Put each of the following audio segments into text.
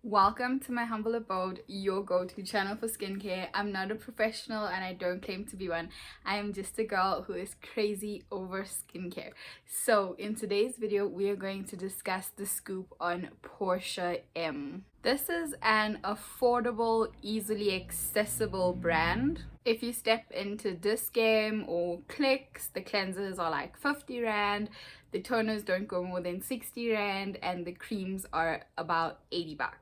Welcome to my humble abode, your go-to channel for skincare. I'm not a professional and I don't claim to be one. I am just a girl who is crazy over skincare. So in today's video, we are going to discuss the scoop on Portia M. This is an affordable, easily accessible brand. If you step into this game or clicks, the cleansers are like 50 rand, the toners don't go more than 60 rand, and the creams are about 80 bucks.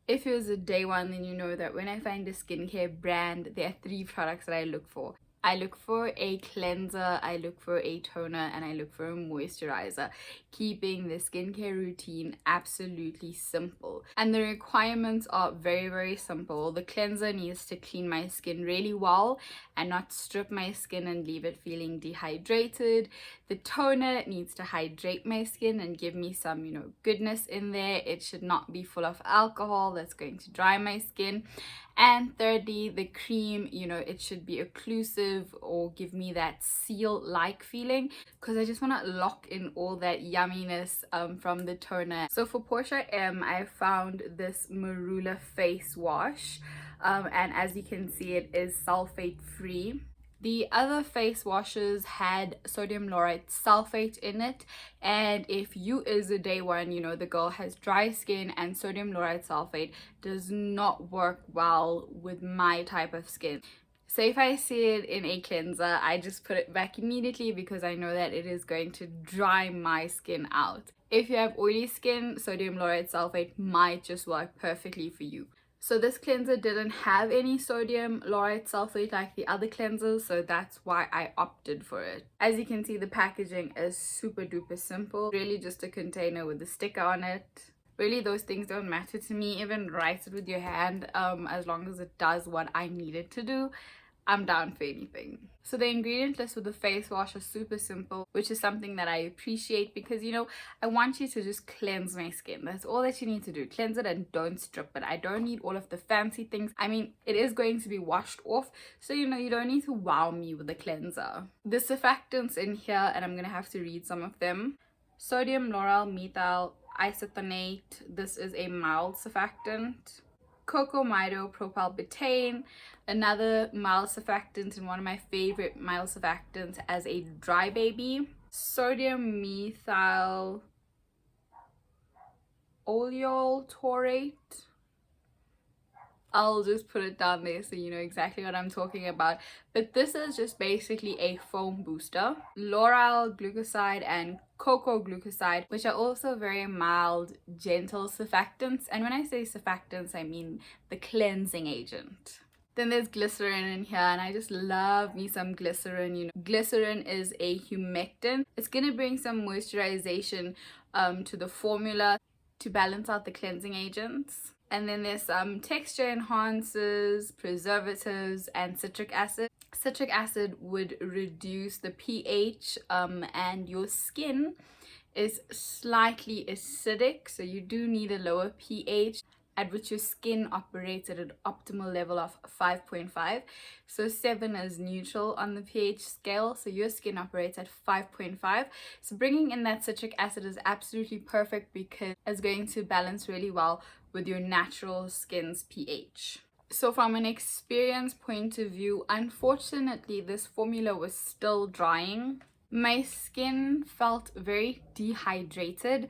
If it was a day one, then you know that when I find a skincare brand, there are three products that I look for. I look for a cleanser, I look for a toner, and I look for a moisturizer, keeping the skincare routine absolutely simple. And the requirements are very simple. The cleanser needs to clean my skin really well and not strip my skin and leave it feeling dehydrated. The toner needs to hydrate my skin and give me some, goodness in there. It should not be full of alcohol that's going to dry my skin. And thirdly, the cream, it should be occlusive or give me that seal-like feeling, because I just want to lock in all that yumminess from the toner. So for Portia M, I found this Marula face wash, and as you can see, it is sulfate free. The other face washes had sodium lauryl sulfate in it, and if you is a day one, the girl has dry skin, and sodium lauryl sulfate does not work well with my type of skin. So if I see it in a cleanser, I just put it back immediately because I know that it is going to dry my skin out. If you have oily skin, sodium lauryl sulfate might just work perfectly for you. So this cleanser didn't have any sodium lauryl sulfate like the other cleansers, so that's why I opted for it. As you can see, the packaging is super duper simple. Really just a container with a sticker on it. Really, those things don't matter to me. Even write it with your hand, as long as it does what I need it to do. I'm down for anything. So the ingredient list for the face wash is super simple, which is something that I appreciate because, I want you to just cleanse my skin. That's all that you need to do. Cleanse it and don't strip it. I don't need all of the fancy things. I mean, it is going to be washed off, so, you don't need to wow me with the cleanser. The surfactants in here, and I'm going to have to read some of them. Sodium lauryl methyl isethionate. This is a mild surfactant. Cocamidopropyl propylbutane, another mild surfactant and one of my favorite mild surfactants as a dry baby. Sodium methyl oleol taurate. I'll just put it down there so you know exactly what I'm talking about. But this is just basically a foam booster. Lauryl glucoside and cocoa glucoside, which are also very mild, gentle surfactants. And when I say surfactants, I mean the cleansing agent. Then there's glycerin in here, and I just love me some glycerin. Glycerin is a humectant. It's gonna bring some moisturization to the formula to balance out the cleansing agents. And then there's some texture enhancers, preservatives, and citric acid. Citric acid would reduce the pH, and your skin is slightly acidic, so you do need a lower pH at which your skin operates at an optimal level of 5.5. So 7 is neutral on the pH scale, so your skin operates at 5.5. So bringing in that citric acid is absolutely perfect because it's going to balance really well with your natural skin's pH. So from an experience point of view, unfortunately this formula was still drying. My skin felt very dehydrated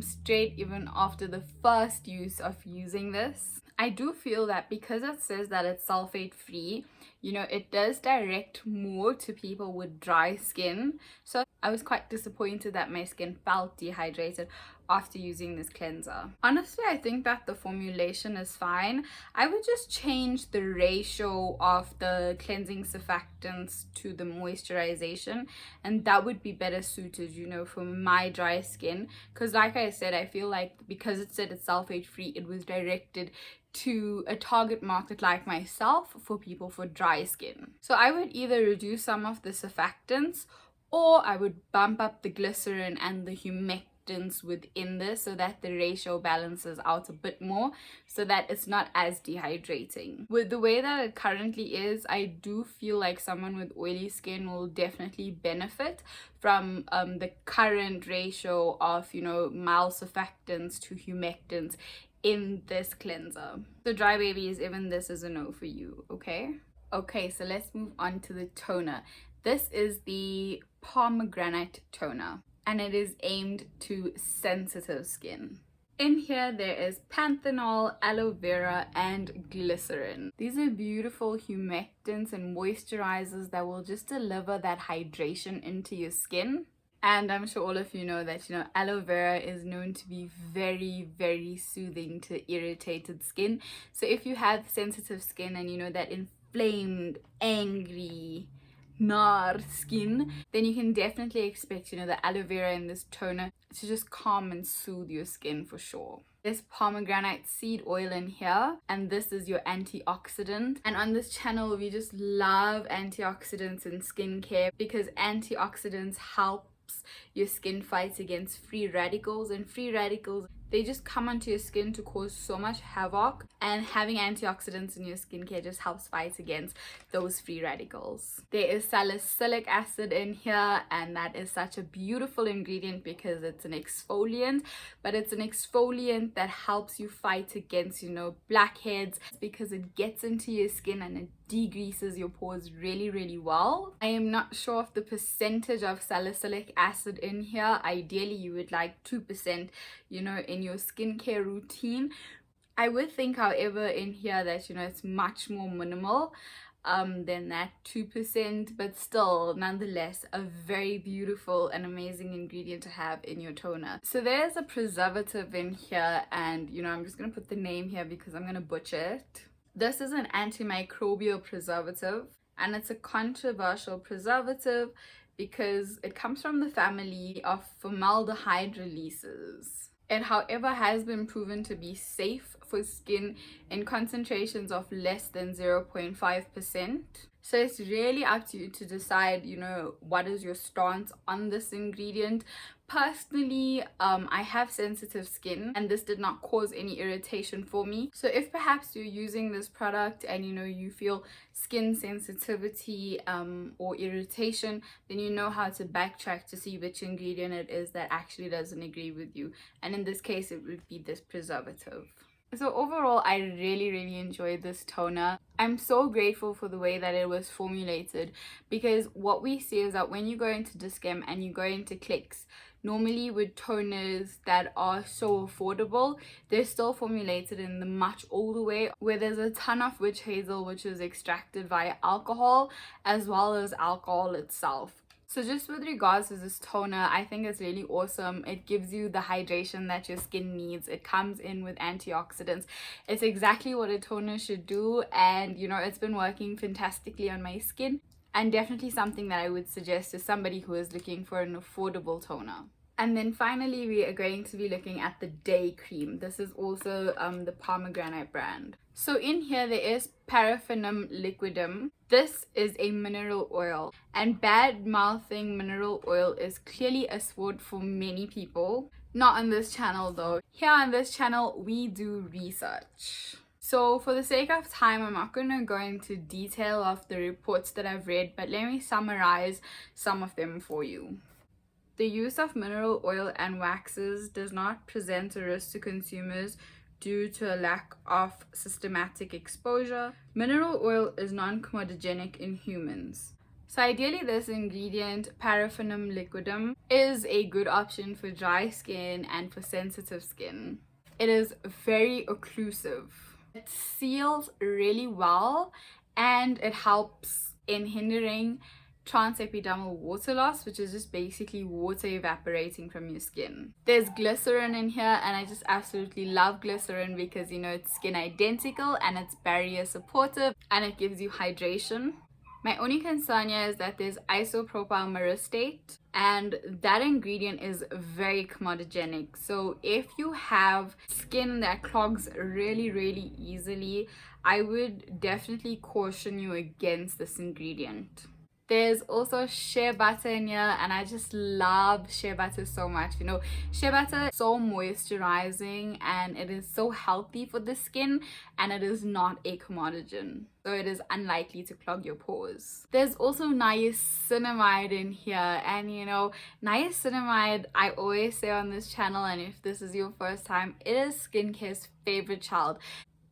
straight even after the first use of using this. I do feel that because it says that it's sulfate free, it does direct more to people with dry skin. So I was quite disappointed that my skin felt dehydrated after using this cleanser. Honestly, I think that the formulation is fine. I would just change the ratio of the cleansing surfactants to the moisturization, and that would be better suited, for my dry skin. Because like I said, I feel like because it said it's sulfate free, it was directed to a target market like myself, for people for dry skin. So I would either reduce some of the surfactants, or I would bump up the glycerin and the humectants within this so that the ratio balances out a bit more, so that it's not as dehydrating. With the way that it currently is, I do feel like someone with oily skin will definitely benefit from the current ratio of mild surfactants to humectants in this cleanser. So dry babies, even this is a no for you, okay? Okay, so let's move on to the toner. This is the Pomegranate Toner, and it is aimed to sensitive skin. In here there is panthenol, aloe vera, and glycerin. These are beautiful humectants and moisturizers that will just deliver that hydration into your skin. And I'm sure all of you know that, aloe vera is known to be very, very soothing to irritated skin. So if you have sensitive skin and that inflamed, angry, skin, then you can definitely expect the aloe vera in this toner to just calm and soothe your skin for sure. There's pomegranate seed oil in here, and this is your antioxidant. And on this channel we just love antioxidants in skincare because antioxidants help your skin fight against free radicals, and free radicals, they just come onto your skin to cause so much havoc, and having antioxidants in your skincare just helps fight against those free radicals. There is salicylic acid in here, and that is such a beautiful ingredient because it's an exfoliant, but it's an exfoliant that helps you fight against blackheads because it gets into your skin and it degreases your pores really, really well. I am not sure of the percentage of salicylic acid in here. Ideally you would like 2% in your skincare routine. I would think however in here that it's much more minimal than that 2%, but still nonetheless a very beautiful and amazing ingredient to have in your toner. So there's a preservative in here, and I'm just gonna put the name here because I'm gonna butcher it. This is an antimicrobial preservative, and it's a controversial preservative because it comes from the family of formaldehyde releases. It, however, has been proven to be safe for skin in concentrations of less than 0.5%. So it's really up to you to decide, what is your stance on this ingredient. Personally, I have sensitive skin and this did not cause any irritation for me. So if perhaps you're using this product and you feel skin sensitivity or irritation, then you know how to backtrack to see which ingredient it is that actually doesn't agree with you. And in this case, it would be this preservative. So overall, I really, really enjoyed this toner. I'm so grateful for the way that it was formulated, because what we see is that when you go into Discam and you go into Clicks, normally with toners that are so affordable, they're still formulated in the much older way, where there's a ton of witch hazel which is extracted via alcohol as well as alcohol itself. So just with regards to this toner, I think it's really awesome. It gives you the hydration that your skin needs. It comes in with antioxidants. It's exactly what a toner should do, and it's been working fantastically on my skin, and definitely something that I would suggest to somebody who is looking for an affordable toner. And then finally, we are going to be looking at the day cream. This is also the Pomegranate brand. So in here there is Paraffinum liquidum. This is a mineral oil, and bad mouthing mineral oil is clearly a sword for many people. Not on this channel though. Here on this channel we do research. So for the sake of time, I'm not going to go into detail of the reports that I've read, but let me summarize some of them for you. The use of mineral oil and waxes does not present a risk to consumers due to a lack of systematic exposure. Mineral oil is non-comedogenic in humans. So ideally this ingredient, Paraffinum liquidum, is a good option for dry skin and for sensitive skin. It is very occlusive. It seals really well, and it helps in hindering transepidermal water loss, which is just basically water evaporating from your skin. There's glycerin in here, and I just absolutely love glycerin because it's skin identical and it's barrier supportive and it gives you hydration. My only concern here is that there's isopropyl myristate, and that ingredient is very comedogenic. So if you have skin that clogs really, really easily, I would definitely caution you against this ingredient. There's also shea butter in here, and I just love shea butter so much. You know, shea butter is so moisturizing and it is so healthy for the skin, and it is not a commodity, so it is unlikely to clog your pores. There's also niacinamide in here, and you know, niacinamide, I always say on this channel, and if this is your first time, it is skincare's favorite child.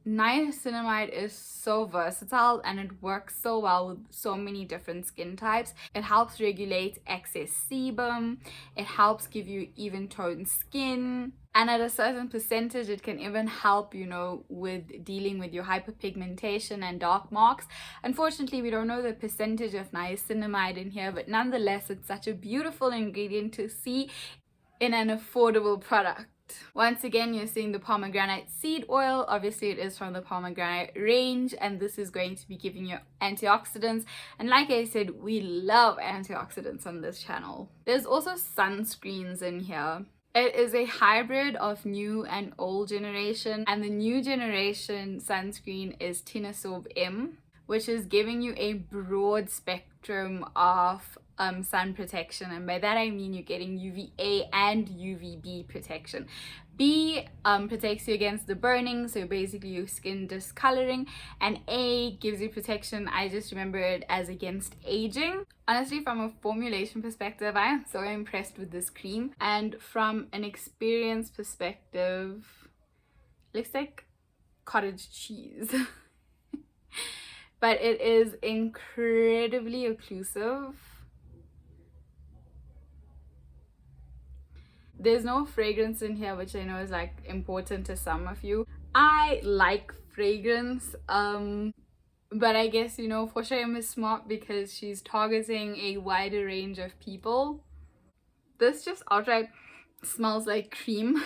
Niacinamide is so versatile and it works so well with so many different skin types. It helps regulate excess sebum, it helps give you even toned skin, and at a certain percentage it can even help, you know, with dealing with your hyperpigmentation and dark marks. Unfortunately, we don't know the percentage of niacinamide in here, but nonetheless it's such a beautiful ingredient to see in an affordable product. Once again, you're seeing the pomegranate seed oil. Obviously it is from the pomegranate range, and this is going to be giving you antioxidants, and like I said, we love antioxidants on this channel. There's also sunscreens in here. It is a hybrid of new and old generation, and the new generation sunscreen is Portia M, which is giving you a broad spectrum of sun protection, and by that I mean you're getting UVA and UVB protection. B protects you against the burning, so basically your skin discoloring, and A gives you protection, I just remember it as against aging. Honestly, from a formulation perspective, I am so impressed with this cream, and from an experience perspective, looks like cottage cheese. But it is incredibly occlusive. There's no fragrance in here, which I know is like important to some of you. I like fragrance, but I guess, you know, Portia M is smart because she's targeting a wider range of people. This just outright smells like cream.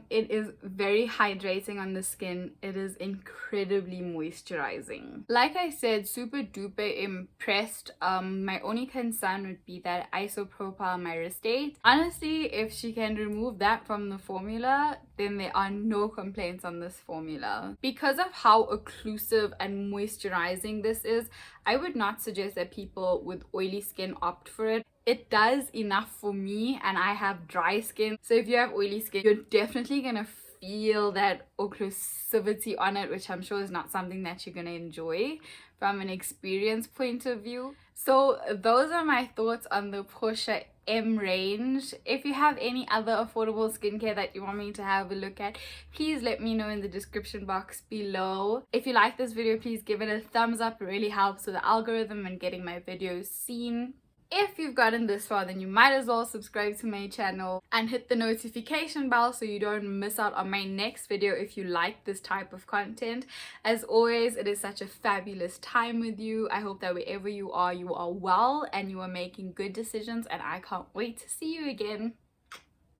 It is very hydrating on the skin. It is incredibly moisturizing. Like I said, super duper impressed. My only concern would be that isopropyl myristate. Honestly, if she can remove that from the formula, then there are no complaints on this formula. Because of how occlusive and moisturizing this is, I would not suggest that people with oily skin opt for it. It does enough for me, and I have dry skin, so if you have oily skin, you're definitely gonna feel that occlusivity on it, which I'm sure is not something that you're gonna enjoy from an experience point of view. So those are my thoughts on the Portia M range. If you have any other affordable skincare that you want me to have a look at, please let me know in the description box below. If you like this video, please give it a thumbs up. It really helps with the algorithm and getting my videos seen. If you've gotten this far, then you might as well subscribe to my channel and hit the notification bell so you don't miss out on my next video if you like this type of content. As always, it is such a fabulous time with you. I hope that wherever you are well and you are making good decisions, and I can't wait to see you again.